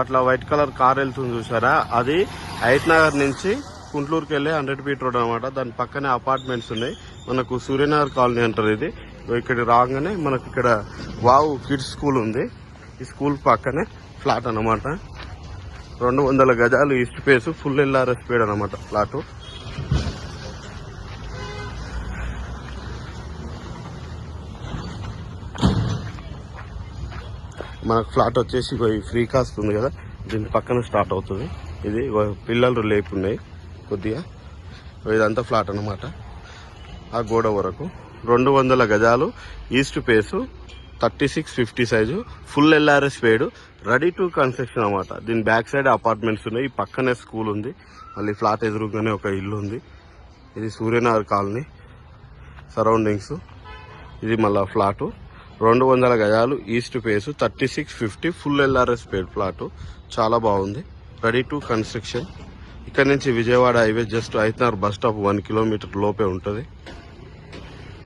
అట్లా white colour car వెళ్తుంది చూసారా, అది హైత్ నగర్ నుంచి కుంట్లూరుకి వెళ్ళే 100 ఫీట్ రోడ్ అనమాట. దాని పక్కనే అపార్ట్మెంట్స్ ఉన్నాయి. మనకు సూర్యనగర్ కాలనీ అంటారు ఇది. ఇక్కడ రాగానే మనకు ఇక్కడ వావ్ కిడ్స్ స్కూల్ ఉంది. ఈ స్కూల్ పక్కనే ఫ్లాట్ అనమాట. 200 గజాలు ఈస్ట్ ఫేస్, ఫుల్ ఎల్ఆర్ఎస్ పేడ్ అనమాట ఫ్లాట్. మనకు ఫ్లాట్ వచ్చేసి ఫ్రీ కాస్ట్ ఉంది కదా, దీని పక్కన స్టార్ట్ అవుతుంది. ఇది పిల్లలు లేపున్నాయి కొద్దిగా. ఇదంతా ఫ్లాట్ అనమాట. ఆ గోడ వరకు 200 గజాలు east face, 3650 size, full LRS paid, ready to construction అనమాట. దీని బ్యాక్ సైడ్ అపార్ట్మెంట్స్ ఉన్నాయి. ఈ పక్కనే స్కూల్ ఉంది. మళ్ళీ ఫ్లాట్ ఎదురుగానే ఒక ఇల్లు ఉంది. ఇది సూర్యనగర్ కాలనీ సరౌండింగ్స్. ఇది మళ్ళా ఫ్లాటు 200 గజాలు east face, 3650, full LRS paid flat. చాలా బాగుంది. Ready to construction. ఇక్కడ నుంచి విజయవాడ హైవే జస్ట్ హైత్ నగర్ బస్ స్టాప్ 1 కిలోమీటర్ లోపే ఉంటుంది.